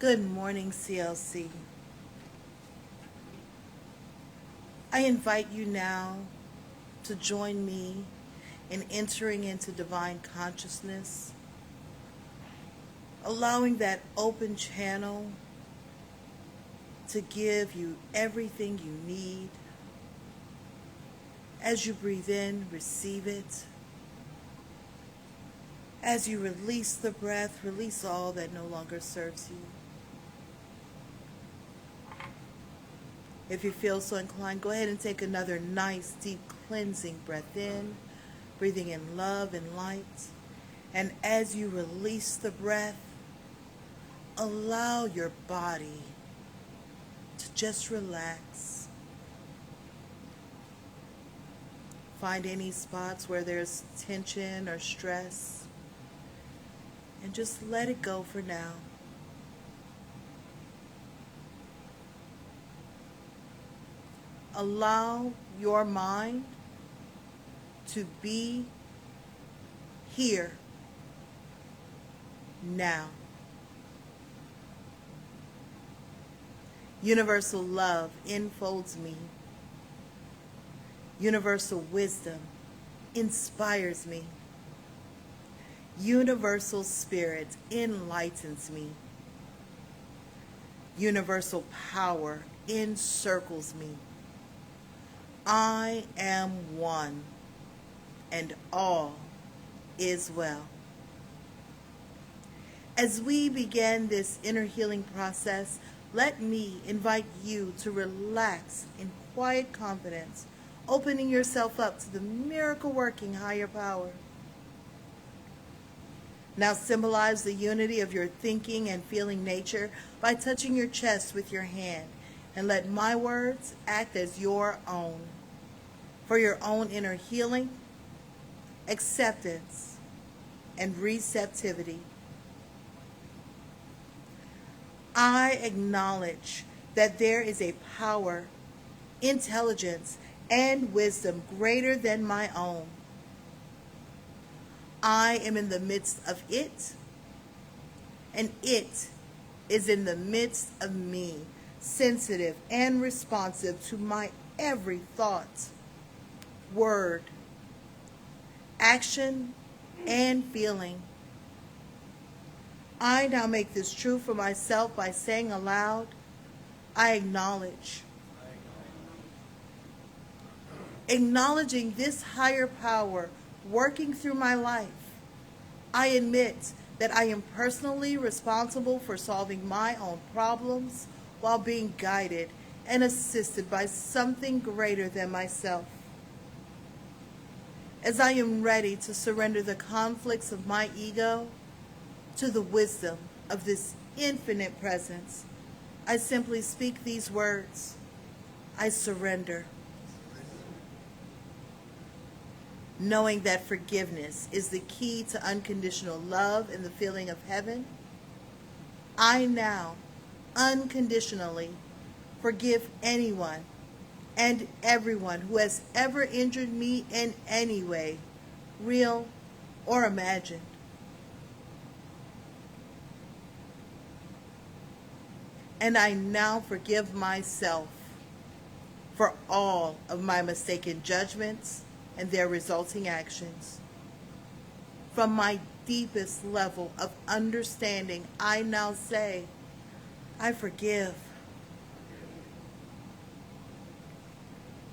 Good morning, CLC. I invite you now to join me in entering into divine consciousness, allowing that open channel to give you everything you need. As you breathe in, receive it. As you release the breath, release all that no longer serves you. If you feel so inclined, go ahead and take another nice, deep, cleansing breath in, breathing in love and light. And as you release the breath, allow your body to just relax. Find any spots where there's tension or stress, and just let it go for now. Allow your mind to be here now. Universal love enfolds me. Universal wisdom inspires me. Universal spirit enlightens me. Universal power encircles me. I am one, and all is well. As we begin this inner healing process, let me invite you to relax in quiet confidence, opening yourself up to the miracle-working higher power. Now symbolize the unity of your thinking and feeling nature by touching your chest with your hand, and let my words act as your own, for your own inner healing, acceptance, and receptivity. I acknowledge that there is a power, intelligence, and wisdom greater than my own. I am in the midst of it, and it is in the midst of me, sensitive and responsive to my every thought, word, action, and feeling. I now make this true for myself by saying aloud, I acknowledge. Acknowledging this higher power working through my life, I admit that I am personally responsible for solving my own problems while being guided and assisted by something greater than myself. As I am ready to surrender the conflicts of my ego to the wisdom of this infinite presence, I simply speak these words: I surrender. Knowing that forgiveness is the key to unconditional love and the feeling of heaven, I now unconditionally forgive anyone and everyone who has ever injured me in any way, real or imagined. And I now forgive myself for all of my mistaken judgments and their resulting actions. From my deepest level of understanding, I now say, I forgive.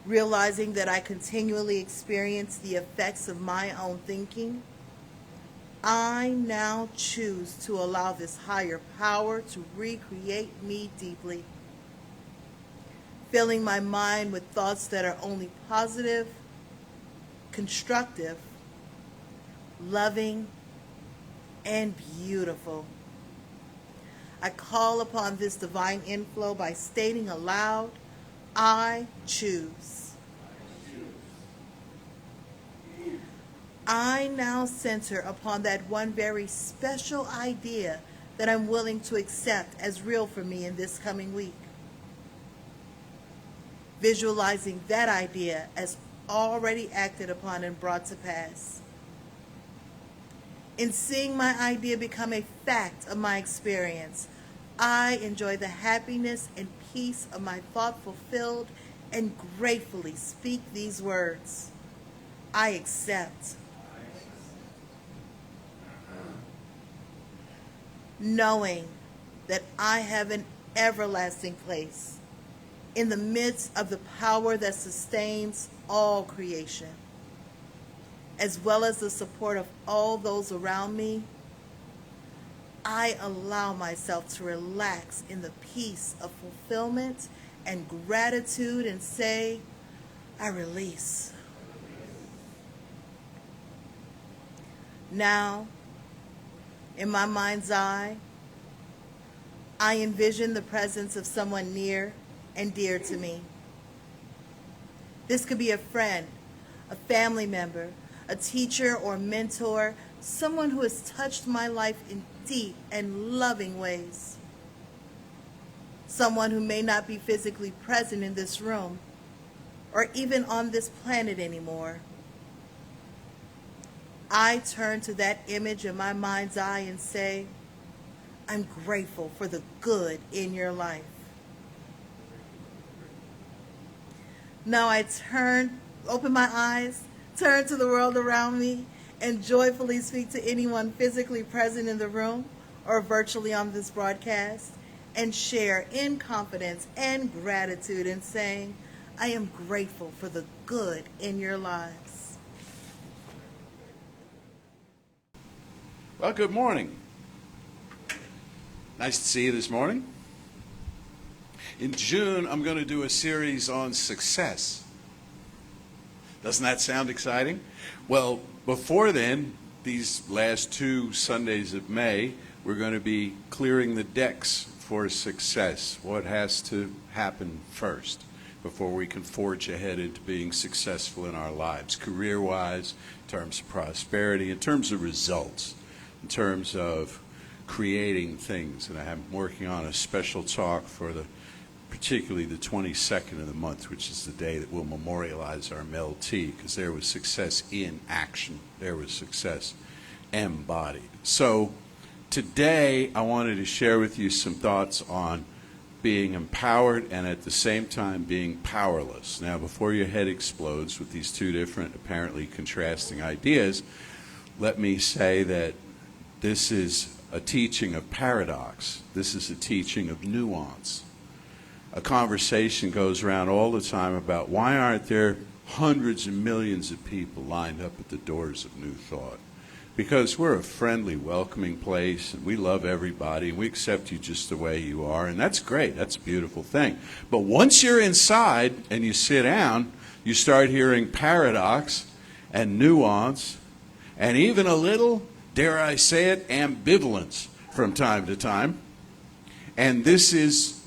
Realizing that I continually experience the effects of my own thinking, I now choose to allow this higher power to recreate me deeply, filling my mind with thoughts that are only positive, constructive, loving, and beautiful. I call upon this divine inflow by stating aloud, I choose. I now center upon that one very special idea that I'm willing to accept as real for me in this coming week. Visualizing that idea as already acted upon and brought to pass. In seeing my idea become a fact of my experience, I enjoy the happiness and peace of my thought fulfilled and gratefully speak these words. I accept. Knowing that I have an everlasting place in the midst of the power that sustains all creation, as well as the support of all those around me, I allow myself to relax in the peace of fulfillment and gratitude and say, I release. Now, in my mind's eye, I envision the presence of someone near and dear to me. This could be a friend, a family member, a teacher or mentor, someone who has touched my life in deep and loving ways. Someone who may not be physically present in this room or even on this planet anymore. I turn to that image in my mind's eye and say, I'm grateful for the good in your life. Now I open my eyes, turn to the world around me, and joyfully speak to anyone physically present in the room or virtually on this broadcast, and share in confidence and gratitude in saying, I am grateful for the good in your lives. Well, good morning. Nice to see you this morning. In June, I'm going to do a series on success. Doesn't that sound exciting? Well, before then, these last 2 Sundays of May, we're going to be clearing the decks for success. What has to happen first before we can forge ahead into being successful in our lives, career-wise, in terms of prosperity, in terms of results, in terms of creating things. And I'm working on a special talk for particularly the 22nd of the month, which is the day that we'll memorialize our Mel T, because there was success in action. There was success embodied. So today I wanted to share with you some thoughts on being empowered and at the same time being powerless. Now, before your head explodes with these two different, apparently contrasting ideas, let me say that this is a teaching of paradox. This is a teaching of nuance. A conversation goes around all the time about why aren't there hundreds and millions of people lined up at the doors of New Thought? Because we're a friendly, welcoming place, and we love everybody, and we accept you just the way you are, and that's great. That's a beautiful thing. But once you're inside and you sit down, you start hearing paradox and nuance and even a little, dare I say it, ambivalence from time to time. And this is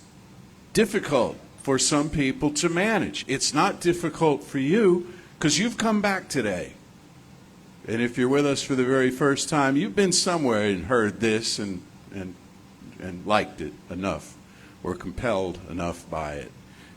difficult for some people to manage. It's not difficult for you because you've come back today. And if you're with us for the very first time, you've been somewhere and heard this and liked it enough or compelled enough by it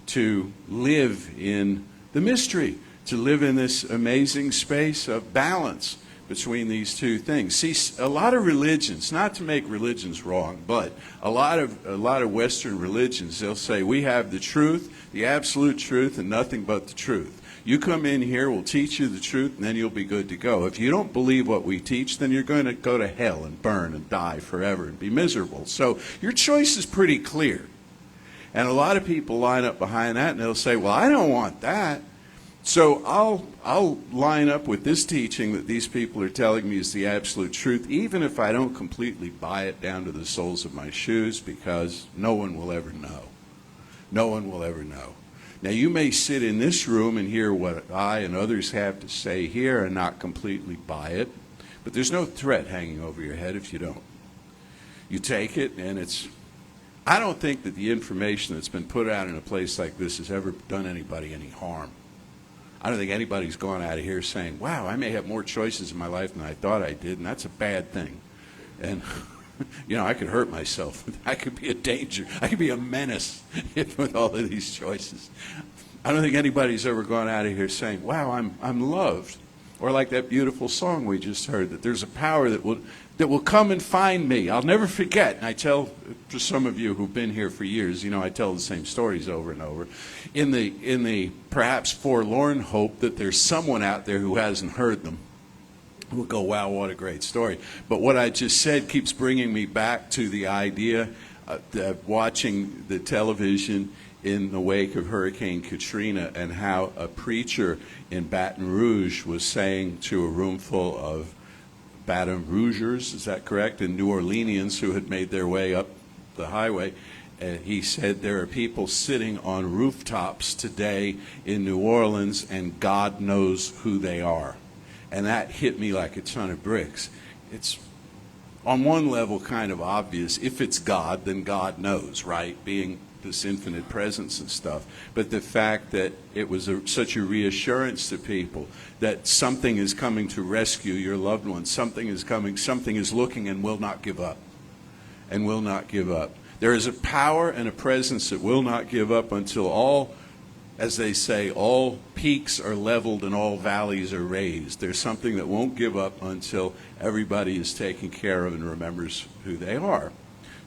to live in the mystery, to live in this amazing space of balance between these two things. See, a lot of religions, not to make religions wrong, but a lot of Western religions, they'll say we have the truth, the absolute truth, and nothing but the truth. You come in here, we'll teach you the truth, and then you'll be good to go. If you don't believe what we teach, then you're going to go to hell and burn and die forever and be miserable. So your choice is pretty clear. And a lot of people line up behind that, and they'll say, well, I don't want that. So I'll line up with this teaching that these people are telling me is the absolute truth, even if I don't completely buy it down to the soles of my shoes, because no one will ever know. No one will ever know. Now, you may sit in this room and hear what I and others have to say here and not completely buy it, but there's no threat hanging over your head if you don't. You take it, and I don't think that the information that's been put out in a place like this has ever done anybody any harm. I don't think anybody's gone out of here saying, wow, I may have more choices in my life than I thought I did, and that's a bad thing. And, I could hurt myself. I could be a danger. I could be a menace with all of these choices. I don't think anybody's ever gone out of here saying, wow, I'm loved. Or like that beautiful song we just heard, that there's a power that will that will come and find me. I'll never forget. And I tell, for some of you who've been here for years, you know, I tell the same stories over and over. In the perhaps forlorn hope that there's someone out there who hasn't heard them. We'll go, wow, what a great story. But what I just said keeps bringing me back to the idea that watching the television in the wake of Hurricane Katrina, and how a preacher in Baton Rouge was saying to a room full of Baton Rougers, is that correct, and New Orleanians who had made their way up the highway, he said there are people sitting on rooftops today in New Orleans and God knows who they are. And that hit me like a ton of bricks. It's on one level kind of obvious. If it's God, then God knows, right? Being this infinite presence and stuff. But the fact that it was such a reassurance to people that something is coming to rescue your loved ones, something is coming, something is looking and will not give up. And will not give up. There is a power and a presence that will not give up until all, as they say, all peaks are leveled and all valleys are raised. There's something that won't give up until everybody is taken care of and remembers who they are.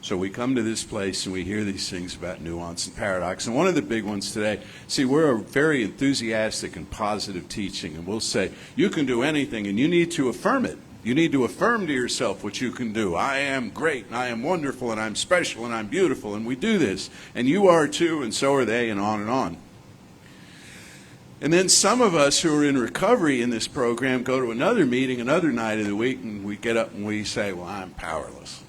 So we come to this place and we hear these things about nuance and paradox. And one of the big ones today, see, we're a very enthusiastic and positive teaching. And we'll say, you can do anything and you need to affirm it. You need to affirm to yourself what you can do. I am great and I am wonderful and I'm special and I'm beautiful and we do this. And you are too and so are they, and on and on. And then some of us who are in recovery in this program go to another meeting another night of the week and we get up and we say, well, I'm powerless.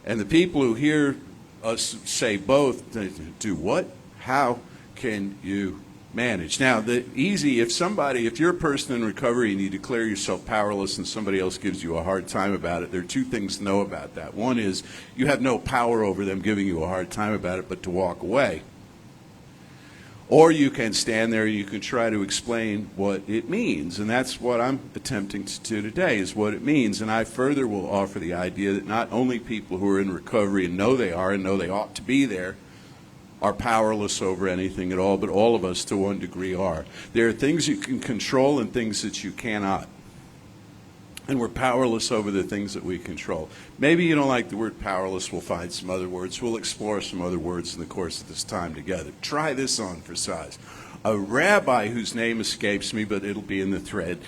And the people who hear us say both, they do what? How can you manage? Now, if you're a person in recovery and you declare yourself powerless and somebody else gives you a hard time about it, there are two things to know about that. One is you have no power over them giving you a hard time about it, but to walk away. Or you can stand there and you can try to explain what it means. And that's what I'm attempting to do today, is what it means. And I further will offer the idea that not only people who are in recovery and know they are and know they ought to be there are powerless over anything at all, but all of us to one degree are. There are things you can control and things that you cannot. And we're powerless over the things that we control. Maybe you don't like the word powerless. We'll find some other words. We'll explore some other words in the course of this time together. Try this on for size. A rabbi whose name escapes me, but it'll be in the thread,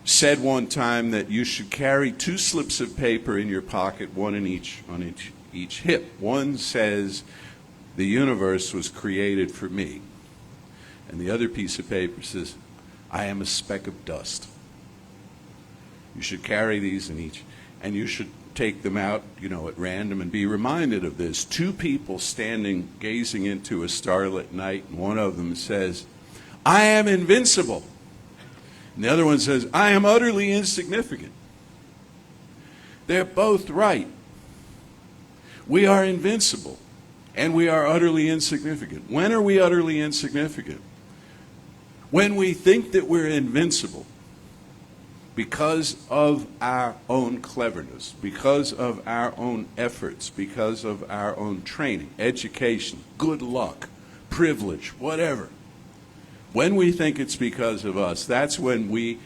said one time that you should carry 2 slips of paper in your pocket, one on each hip. One says, the universe was created for me. And the other piece of paper says, I am a speck of dust. You should carry these in each, and you should take them out, at random and be reminded of this. 2 people standing, gazing into a starlit night, and one of them says, I am invincible. And the other one says, I am utterly insignificant. They're both right. We are invincible, and we are utterly insignificant. When are we utterly insignificant? When we think that we're invincible, because of our own cleverness, because of our own efforts, because of our own training, education, good luck, privilege, whatever. When we think it's because of us, that's when we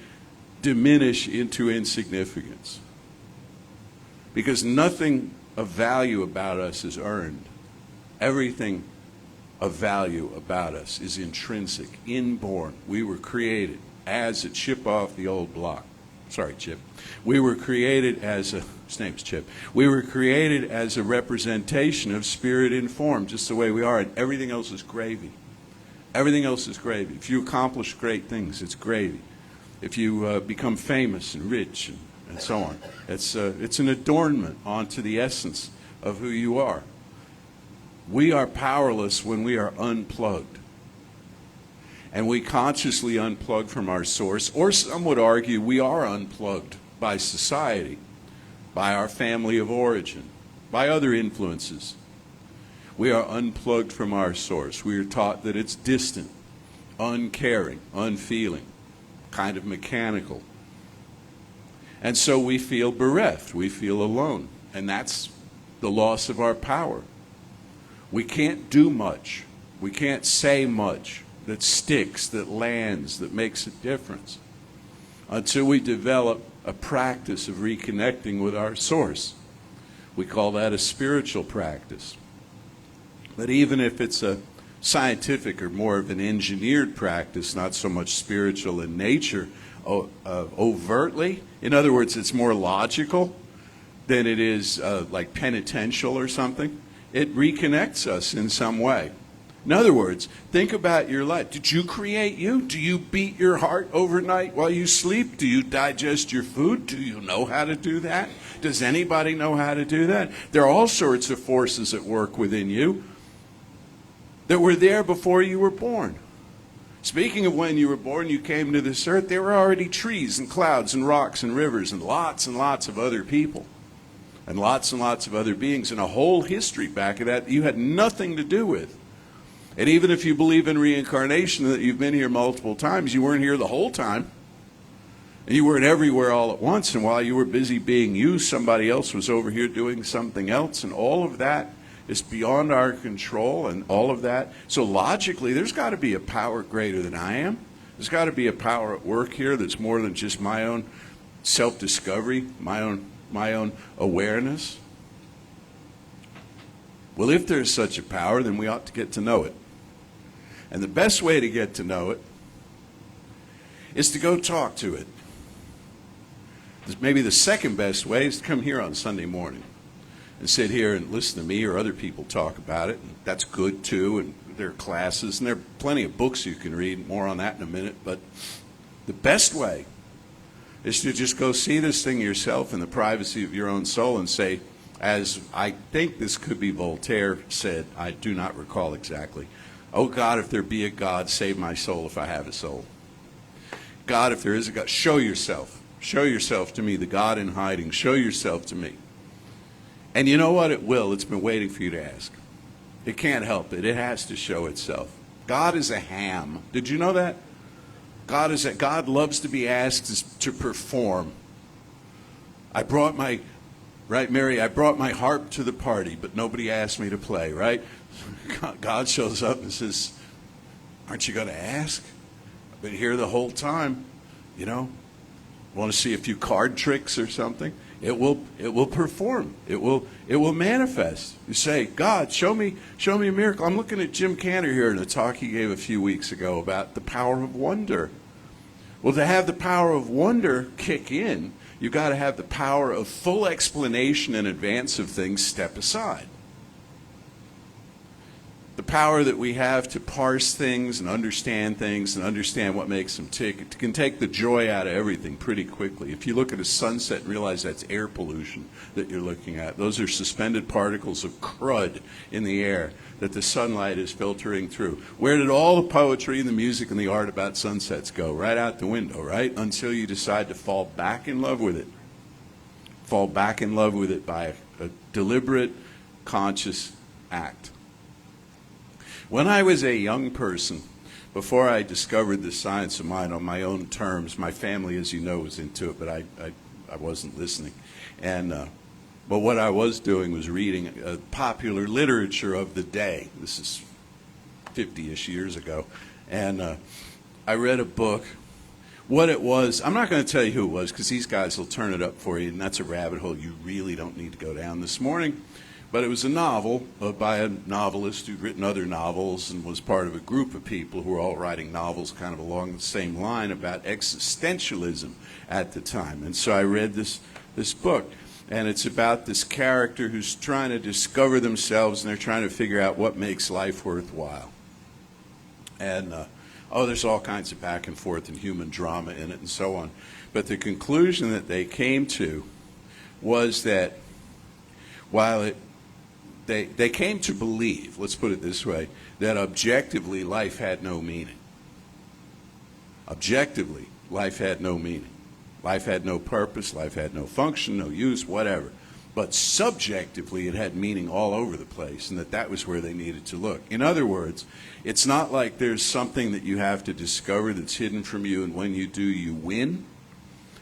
diminish into insignificance. Because nothing of value about us is earned. Everything of value about us is intrinsic, inborn. We were created as a chip off the old block. Sorry, Chip. We were created as his name's Chip. We were created as a representation of spirit in form, just the way we are, and everything else is gravy. Everything else is gravy. If you accomplish great things, it's gravy. If you become famous and rich and so on, it's an adornment onto the essence of who you are. We are powerless when we are unplugged. And we consciously unplug from our source, or some would argue we are unplugged by society, by our family of origin, by other influences. We are unplugged from our source. We are taught that it's distant, uncaring, unfeeling, kind of mechanical. And so we feel bereft, we feel alone, and that's the loss of our power. We can't do much, we can't say much that sticks, that lands, that makes a difference until we develop a practice of reconnecting with our source. We call that a spiritual practice. But even if it's a scientific or more of an engineered practice, not so much spiritual in nature overtly, in other words, it's more logical than it is like penitential or something, it reconnects us in some way. In other words, think about your life. Did you create you? Do you beat your heart overnight while you sleep? Do you digest your food? Do you know how to do that? Does anybody know how to do that? There are all sorts of forces at work within you that were there before you were born. Speaking of when you were born, you came to this earth, there were already trees and clouds and rocks and rivers and lots of other people and lots of other beings and a whole history back of that you had nothing to do with. And even if you believe in reincarnation, that you've been here multiple times, you weren't here the whole time. And you weren't everywhere all at once. And while you were busy being you, somebody else was over here doing something else. And all of that is beyond our control and all of that. So logically, there's got to be a power greater than I am. There's got to be a power at work here that's more than just my own self-discovery, my own awareness. Well, if there's such a power, then we ought to get to know it. And the best way to get to know it is to go talk to it. Maybe the second best way is to come here on Sunday morning and sit here and listen to me or other people talk about it. And that's good too, and there are classes, and there are plenty of books you can read. More on that in a minute. But the best way is to just go see this thing yourself in the privacy of your own soul and say, as I think this could be Voltaire said, I do not recall exactly, "Oh God, if there be a God, save my soul if I have a soul." God, if there is a God, show yourself. Show yourself to me, the God in hiding. Show yourself to me. And you know what? It will. It's been waiting for you to ask. It can't help it. It has to show itself. God is a ham. Did you know that? God loves to be asked to perform. Right, Mary, I brought my harp to the party, but nobody asked me to play, right? God shows up and says, aren't you going to ask? I've been here the whole time, you know. Want to see a few card tricks or something? It will perform. It will manifest. You say, God, show me a miracle. I'm looking at Jim Cantor here in a talk he gave a few weeks ago about the power of wonder. Well, to have the power of wonder kick in, you've got to have the power of full explanation in advance of things step aside. The power that we have to parse things and understand what makes them tick, it can take the joy out of everything pretty quickly. If you look at a sunset and realize that's air pollution that you're looking at, those are suspended particles of crud in the air that the sunlight is filtering through. Where did all the poetry and the music and the art about sunsets go? Right out the window, right? Until you decide to fall back in love with it. Fall back in love with it by a deliberate, conscious act. When I was a young person, before I discovered the science of mind on my own terms, my family, as you know, was into it, but I wasn't listening. But what I was doing was reading popular literature of the day. This is 50-ish years ago. And I read a book. What it was, I'm not going to tell you who it was because these guys will turn it up for you, and that's a rabbit hole you really don't need to go down this morning. But it was a novel by a novelist who'd written other novels and was part of a group of people who were all writing novels kind of along the same line about existentialism at the time. And so I read this book, and it's about this character who's trying to discover themselves, and they're trying to figure out what makes life worthwhile. And, there's all kinds of back and forth and human drama in it and so on. But the conclusion that they came to was that while they came to believe, let's put it this way, that objectively life had no meaning. Objectively, life had no meaning. Life had no purpose, life had no function, no use, whatever. But subjectively, it had meaning all over the place, and that was where they needed to look. In other words, it's not like there's something that you have to discover that's hidden from you, and when you do, you win,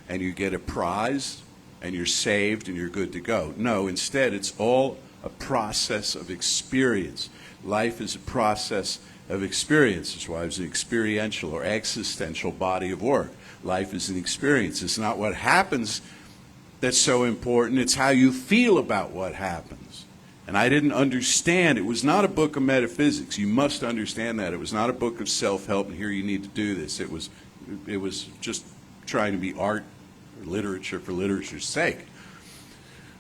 and you get a prize, and you're saved, and you're good to go. No, instead, it's all a process of experience. Life is a process of experience. That's why it's an experiential or existential body of work. life is an experience. It's not what happens that's so important. It's how you feel about what happens. And I didn't understand. It was not a book of metaphysics. You must understand that. It was not a book of self-help, and here you need to do this. It was just trying to be art or literature for literature's sake.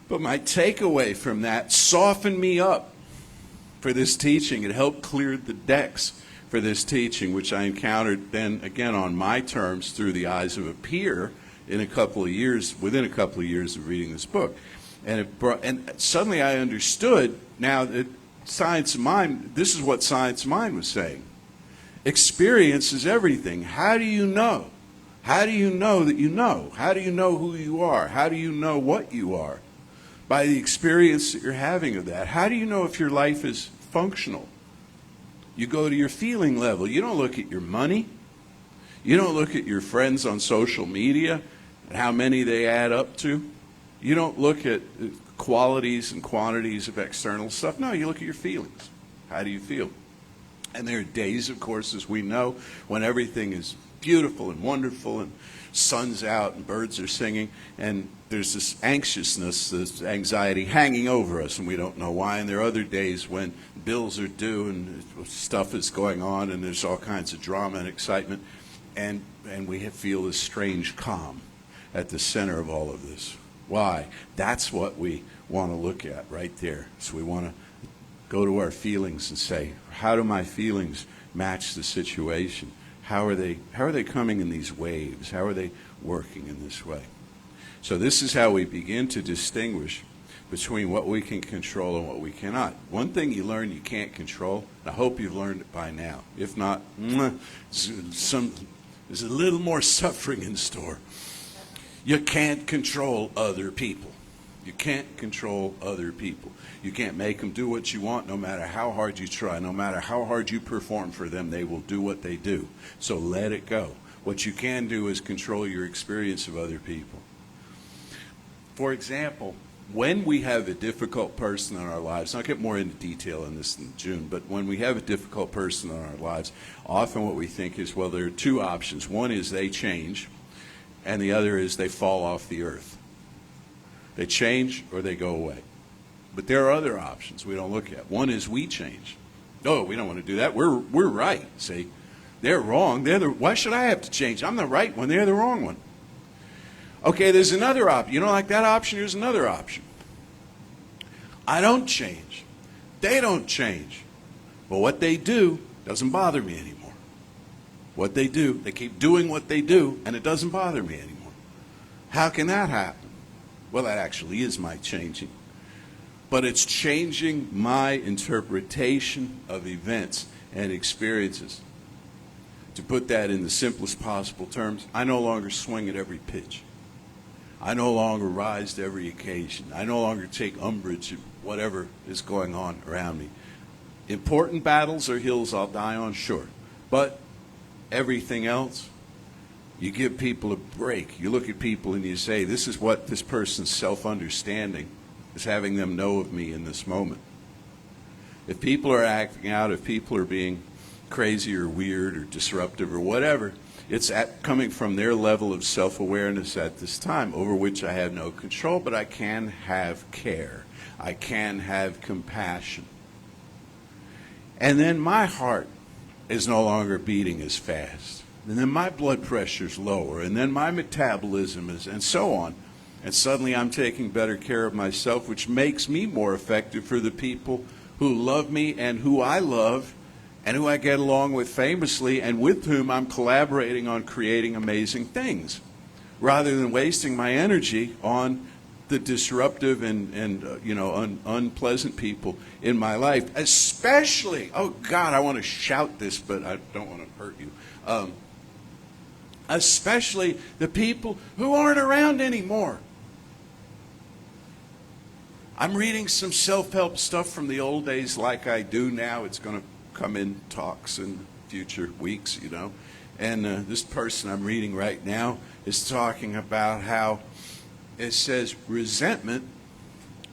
But my takeaway from that softened me up for this teaching. It helped clear the decks for this teaching, which I encountered then again on my terms through the eyes of a peer within a couple of years of reading this book. And suddenly I understood now that Science of Mind, this is what Science of Mind was saying. Experience is everything. How do you know? How do you know that you know? How do you know who you are? How do you know what you are? By the experience that you're having of that. How do you know if your life is functional? You go to your feeling level. You don't look at your money. You don't look at your friends on social media and how many they add up to. You don't look at qualities and quantities of external stuff. No, you look at your feelings. How do you feel? And there are days, of course, as we know, when everything is beautiful and wonderful and sun's out and birds are singing, and there's this anxiousness, this anxiety hanging over us, and we don't know why. And there are other days when bills are due and stuff is going on and there's all kinds of drama and excitement, and we feel this strange calm at the center of all of this. Why? That's what we want to look at right there. So we want to go to our feelings and say, how do my feelings match the situation? How are they coming in these waves? How are they working in this way? So this is how we begin to distinguish between what we can control and what we cannot. One thing you learn you can't control, and I hope you've learned it by now. If not, there's a little more suffering in store. You can't control other people. You can't control other people. You can't make them do what you want no matter how hard you try. No matter how hard you perform for them, they will do what they do. So let it go. What you can do is control your experience of other people. For example, when we have a difficult person in our lives, and I'll get more into detail on this in June, but when we have a difficult person in our lives, often what we think is, well, there are two options. One is they change, and the other is they fall off the earth. They change or they go away. But there are other options we don't look at. One is we change. No, we don't want to do that. We're right. See, they're wrong. Why should I have to change? I'm the right one. They're the wrong one. Okay, there's another option. You don't like that option? Here's another option. I don't change. They don't change. But what they do doesn't bother me anymore. What they do, they keep doing what they do, and it doesn't bother me anymore. How can that happen? Well, that actually is my changing. But it's changing my interpretation of events and experiences. To put that in the simplest possible terms, I no longer swing at every pitch. I no longer rise to every occasion. I no longer take umbrage at whatever is going on around me. Important battles are hills I'll die on, sure. But everything else, you give people a break. You look at people and you say, this is what this person's self-understanding is having them know of me in this moment. If people are acting out, if people are being crazy or weird or disruptive or whatever, it's coming from their level of self-awareness at this time, over which I have no control, but I can have care. I can have compassion. And then my heart is no longer beating as fast. And then my blood pressure's lower, and then my metabolism is, and so on. And suddenly I'm taking better care of myself, which makes me more effective for the people who love me and who I love and who I get along with famously and with whom I'm collaborating on creating amazing things, rather than wasting my energy on the disruptive and unpleasant people in my life, especially, oh God, I want to shout this, but I don't want to hurt you, especially the people who aren't around anymore. I'm reading some self-help stuff from the old days like I do now. It's going to come in talks in future weeks, and this person I'm reading right now is talking about how it says resentment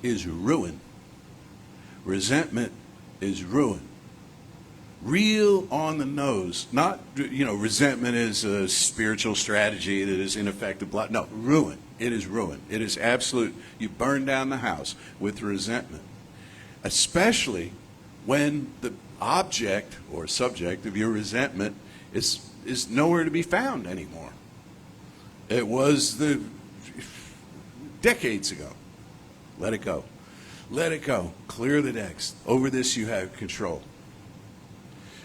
is ruin. Resentment is ruin. real on the nose. Not, resentment is a spiritual strategy that is ineffective. No, ruin. It is ruin. It is absolute. You burn down the house with resentment, especially when the object or subject of your resentment is nowhere to be found anymore. It was the decades ago. Let it go. Let it go. Clear the decks. Over this you have control.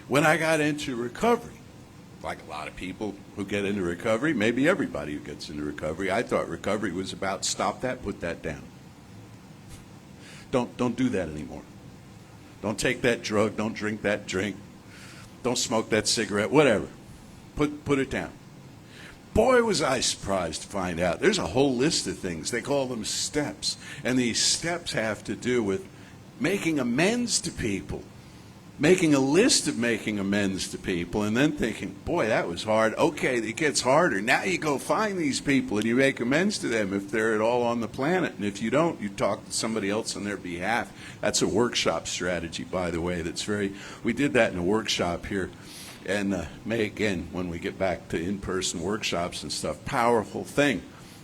When I got into recovery, like a lot of people who get into recovery, maybe everybody who gets into recovery, I thought recovery was about stop that, put that down. Don't do that anymore. Don't take that drug, don't drink that drink, don't smoke that cigarette, whatever. Put it down. Boy, was I surprised to find out there's a whole list of things. They call them steps. And these steps have to do with making amends to people, making a list of making amends to people, and then thinking, boy, that was hard. Okay, it gets harder. Now you go find these people and you make amends to them if they're at all on the planet. And if you don't, you talk to somebody else on their behalf. That's a workshop strategy, by the way. We did that in a workshop here. And may again, when we get back to in-person workshops and stuff, powerful thing.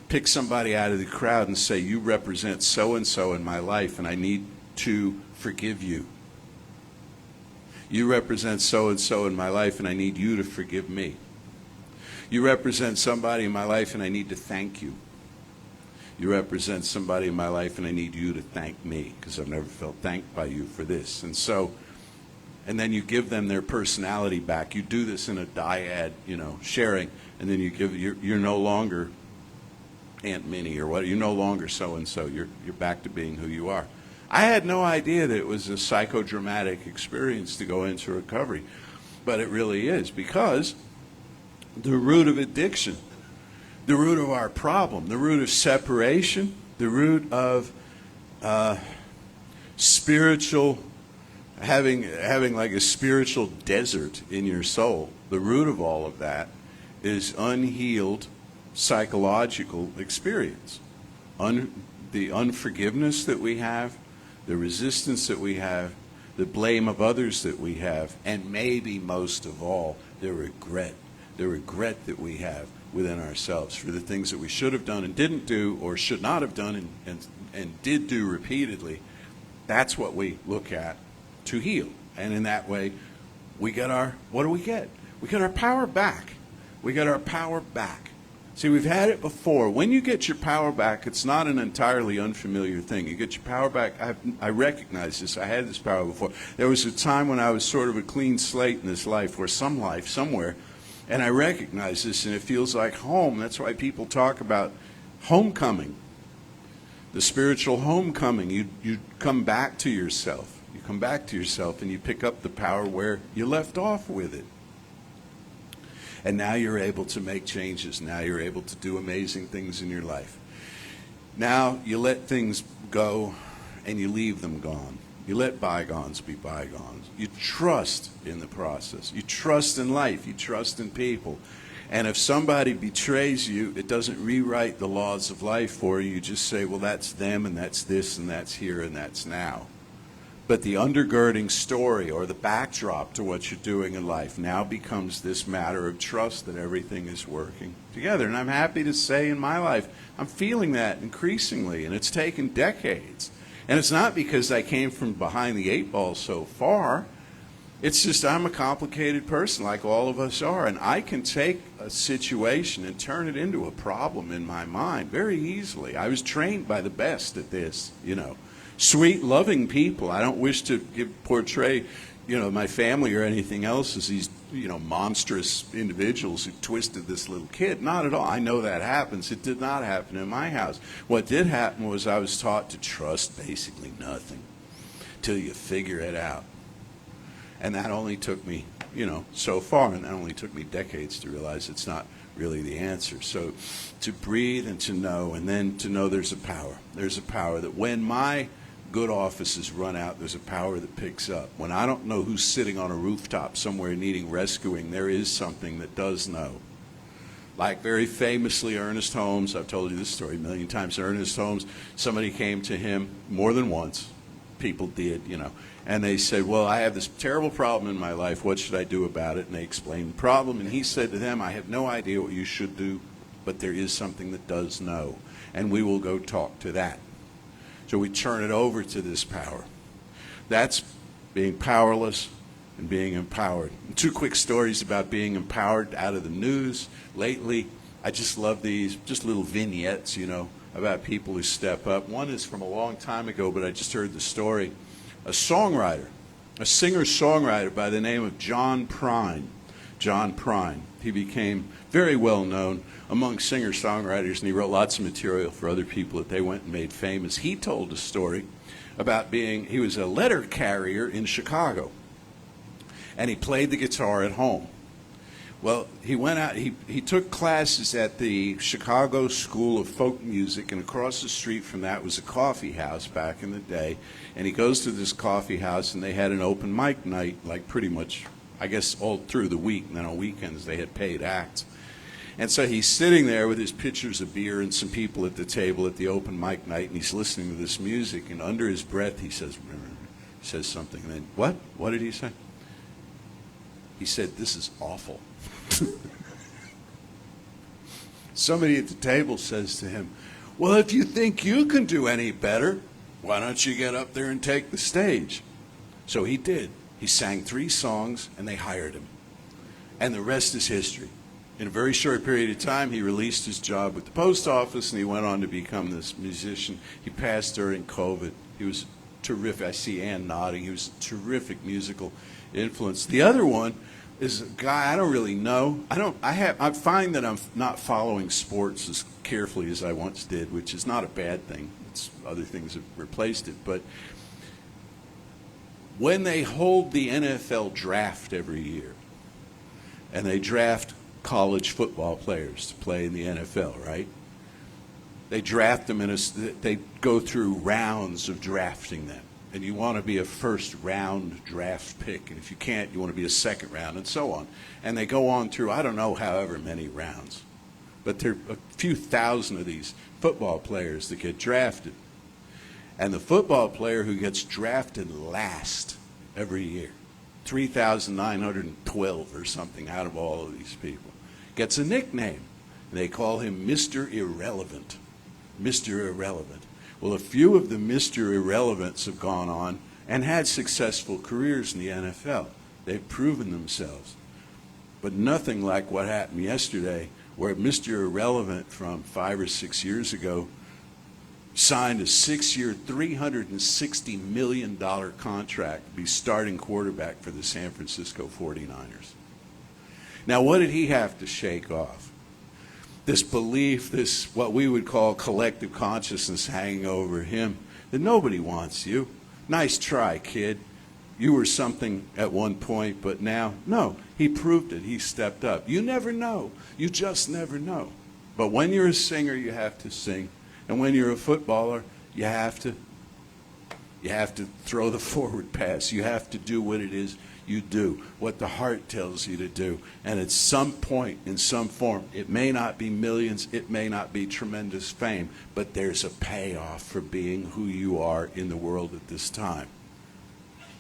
Pick somebody out of the crowd and say, you represent so-and-so in my life, and I need to forgive you. You represent so-and-so in my life, and I need you to forgive me. You represent somebody in my life, and I need to thank you. You represent somebody in my life, and I need you to thank me, because I've never felt thanked by you for this. And then you give them their personality back. You do this in a dyad, sharing, and then you're no longer Aunt Minnie or what. You're no longer so-and-so. You're back to being who you are. I had no idea that it was a psychodramatic experience to go into recovery, but it really is, because the root of addiction, the root of our problem, the root of separation, the root of spiritual, having like a spiritual desert in your soul, the root of all of that is unhealed psychological experience. The unforgiveness that we have, the resistance that we have, the blame of others that we have, and maybe most of all, the regret that we have within ourselves for the things that we should have done and didn't do, or should not have done and did do repeatedly. That's what we look at to heal. And in that way, we get what do we get? We get our power back. We get our power back. See, we've had it before. When you get your power back, it's not an entirely unfamiliar thing. You get your power back. I recognize this. I had this power before. There was a time when I was sort of a clean slate in this life, or some life somewhere, and I recognize this, and it feels like home. That's why people talk about homecoming, the spiritual homecoming. You come back to yourself. You come back to yourself, and you pick up the power where you left off with it. And now you're able to make changes. Now you're able to do amazing things in your life. Now you let things go and you leave them gone. You let bygones be bygones. You trust in the process. You trust in life. You trust in people. And if somebody betrays you, it doesn't rewrite the laws of life for you. You just say, well, that's them, and that's this, and that's here, and that's now. But the undergirding story, or the backdrop to what you're doing in life, now becomes this matter of trust that everything is working together. And I'm happy to say in my life, I'm feeling that increasingly, and it's taken decades. And it's not because I came from behind the eight ball so far. It's just I'm a complicated person, like all of us are, and I can take a situation and turn it into a problem in my mind very easily. I was trained by the best at this, Sweet, loving people. I don't wish to portray, my family or anything else as these, monstrous individuals who twisted this little kid. Not at all. I know that happens. It did not happen in my house. What did happen was I was taught to trust basically nothing till you figure it out. And that only took me, so far, and that only took me decades to realize it's not really the answer. So to breathe and to know, and then to know there's a power. There's a power that when my good offices run out, there's a power that picks up. When I don't know who's sitting on a rooftop somewhere needing rescuing, there is something that does know. Like very famously, Ernest Holmes, I've told you this story a million times. Ernest Holmes, somebody came to him more than once, people did, you know. And they said, well, I have this terrible problem in my life. What should I do about it? And they explained the problem. And he said to them, I have no idea what you should do, but there is something that does know. And we will go talk to that. So we turn it over to this power. That's being powerless and being empowered. And 2 quick stories about being empowered out of the news lately. I just love these, just little vignettes, you know, about people who step up. One is from a long time ago, but I just heard the story. A songwriter, a singer-songwriter by the name of John Prine. John Prine. He became very well known among singer-songwriters, and he wrote lots of material for other people that they went and made famous. He told a story about he was a letter carrier in Chicago, and he played the guitar at home. Well, he went out, he took classes at the Chicago School of Folk Music, and across the street from that was a coffee house back in the day. And he goes to this coffee house, and they had an open mic night, like pretty much, I guess, all through the week. And then on weekends, they had paid acts. And so he's sitting there with his pitchers of beer and some people at the table at the open mic night, and he's listening to this music. And under his breath, he says something. And then, what? What did he say? He said, this is awful. Somebody at the table says to him, well, if you think you can do any better, why don't you get up there and take the stage? So he did. He sang 3 songs, and they hired him. And the rest is history. In a very short period of time, he released his job with the post office, and he went on to become this musician. He passed during COVID. He was terrific. I see Ann nodding. He was a terrific musical influence. The other one is a guy I don't really know. I find that I'm not following sports as carefully as I once did, which is not a bad thing. It's other things have replaced it. But when they hold the NFL draft every year, and they draft college football players to play in the NFL, right? They draft them they go through rounds of drafting them. And you want to be a first-round draft pick. And if you can't, you want to be a second round, and so on. And they go on through, I don't know, however many rounds. But there are a few thousand of these football players that get drafted. And the football player who gets drafted last every year, 3,912 or something out of all of these people, gets a nickname. They call him Mr. Irrelevant. Mr. Irrelevant. Well, a few of the Mr. Irrelevants have gone on and had successful careers in the NFL. They've proven themselves. But nothing like what happened yesterday, where Mr. Irrelevant from 5 or 6 years ago signed a 6-year, $360 million contract to be starting quarterback for the San Francisco 49ers. Now, what did he have to shake off? This belief, this what we would call collective consciousness hanging over him, that nobody wants you. Nice try, kid. You were something at one point, but now, no. He proved it. He stepped up. You never know. You just never know. But when you're a singer, you have to sing. And when you're a footballer, you have to throw the forward pass. You have to do what it is you do, what the heart tells you to do. And at some point, in some form, it may not be millions, it may not be tremendous fame, but there's a payoff for being who you are in the world at this time.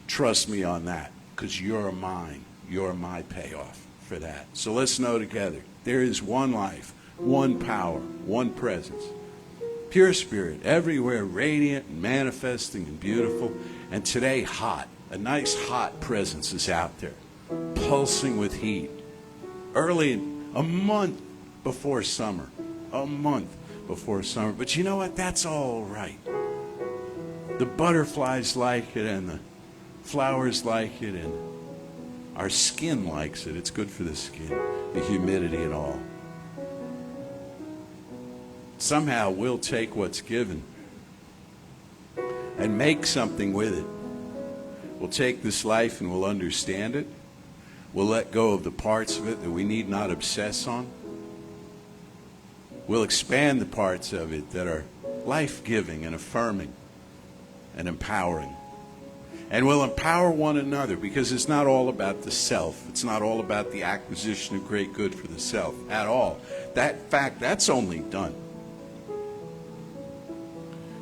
Trust me on that, because you're mine. You're my payoff for that. So let's know together, there is one life, one power, one presence. Pure spirit, everywhere radiant and manifesting and beautiful, and today hot. A nice hot presence is out there, pulsing with heat. Early, a month before summer. A month before summer. But you know what? That's all right. The butterflies like it, and the flowers like it, and our skin likes it. It's good for the skin, the humidity and all. Somehow we'll take what's given and make something with it. We'll take this life and we'll understand it. We'll let go of the parts of it that we need not obsess on. We'll expand the parts of it that are life-giving and affirming and empowering. And we'll empower one another, because it's not all about the self. It's not all about the acquisition of great good for the self at all. That's only done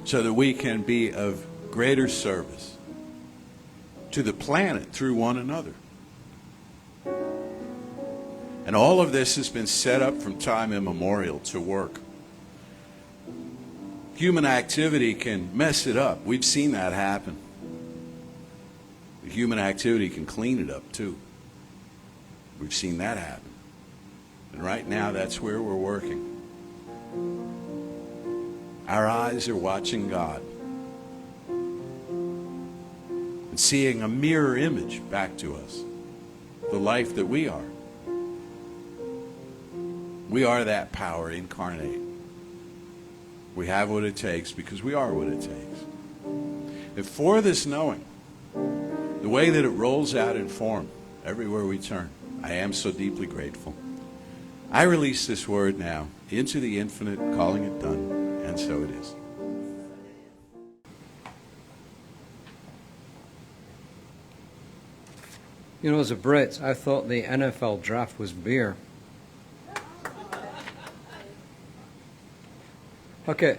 so that we can be of greater service to the planet through one another. And all of this has been set up from time immemorial to work. Human activity can mess it up. We've seen that happen. Human activity can clean it up too. We've seen that happen. And right now, that's where we're working. Our eyes are watching God and seeing a mirror image back to us, the life that we are. We are that power incarnate. We have what it takes because we are what it takes. And for this knowing, the way that it rolls out in form everywhere we turn, I am so deeply grateful. I release this word now into the infinite, calling it done, and so it is. You know, as a Brit, I thought the NFL draft was beer. Okay.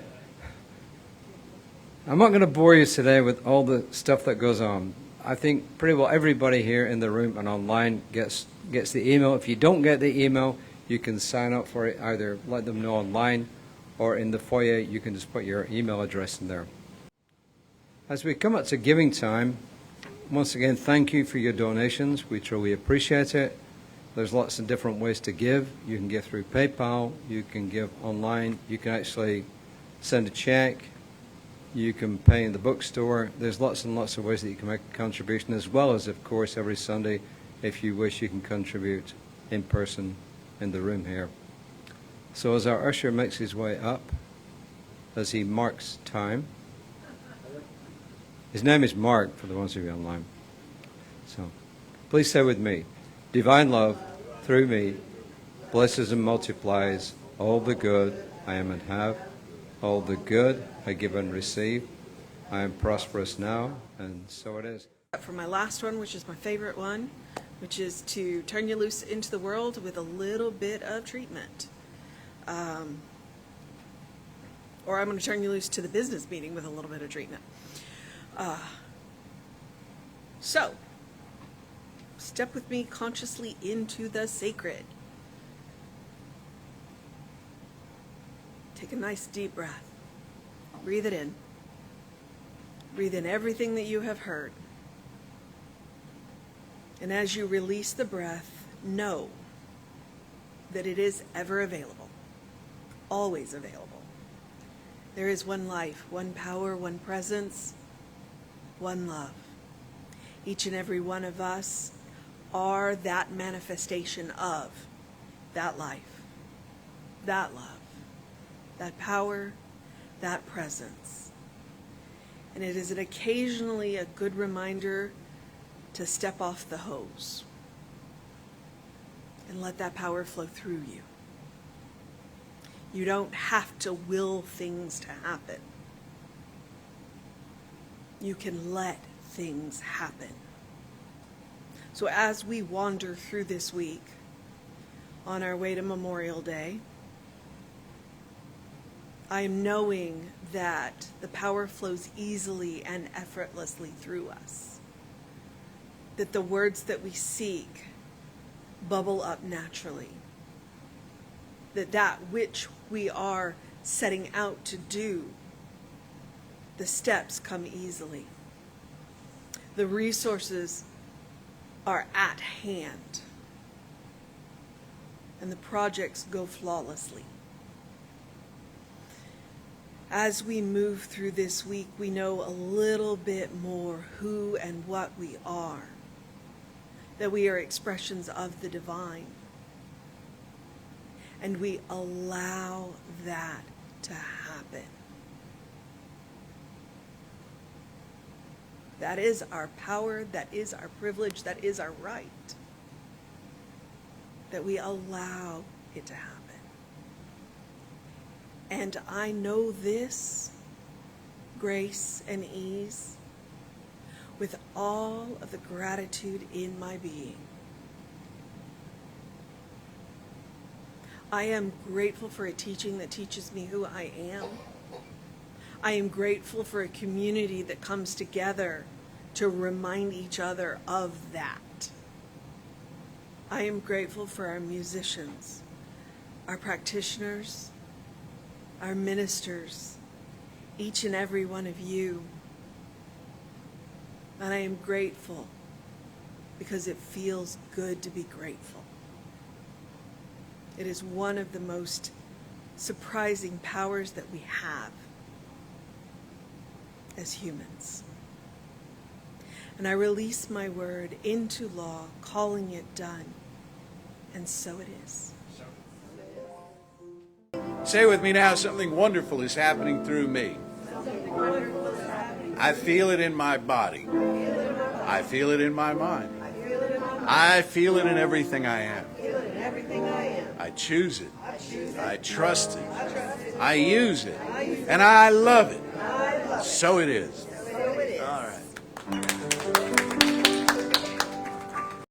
I'm not going to bore you today with all the stuff that goes on. I think pretty well everybody here in the room and online gets the email. If you don't get the email, you can sign up for it. Either let them know online or in the foyer, you can just put your email address in there. As we come up to giving time, once again, thank you for your donations. We truly appreciate it. There's lots of different ways to give. You can give through PayPal. You can give online. You can actually send a check. You can pay in the bookstore. There's lots and lots of ways that you can make a contribution, as well as, of course, every Sunday, if you wish, you can contribute in person in the room here. So as our usher makes his way up, as he marks time, his name is Mark, for the ones of you online. So please say with me, divine love, through me, blesses and multiplies all the good I am and have, all the good I give and receive. I am prosperous now, and so it is. For my last one, which is my favorite one, which is to turn you loose into the world with a little bit of treatment. Or I'm going to turn you loose to the business meeting with a little bit of treatment. So, step with me consciously into the sacred. Take a nice deep breath. Breathe it in. Breathe in everything that you have heard. And as you release the breath, know that it is ever available, always available. There is one life, one power, one presence, one love. Each and every one of us are that manifestation of that life, that love, that power, that presence. And it is occasionally a good reminder to step off the hose and let that power flow through you. You don't have to will things to happen. You can let things happen. So as we wander through this week on our way to Memorial Day, I am knowing that the power flows easily and effortlessly through us. That the words that we seek bubble up naturally. That which we are setting out to do, the steps come easily. The resources are at hand. And the projects go flawlessly. As we move through this week, we know a little bit more who and what we are. That we are expressions of the divine. And we allow that to happen. That is our power, that is our privilege, that is our right. That we allow it to happen. And I know this grace and ease with all of the gratitude in my being. I am grateful for a teaching that teaches me who I am. I am grateful for a community that comes together to remind each other of that. I am grateful for our musicians, our practitioners, our ministers, each and every one of you. And I am grateful because it feels good to be grateful. It is one of the most surprising powers that we have as humans. And I release my word into law, calling it done. And so it is. Say with me now, something wonderful is happening through me. I feel it in my body. I feel it in my mind. I feel it in everything I am. I choose it. I trust it. I use it. And I love it. So it is.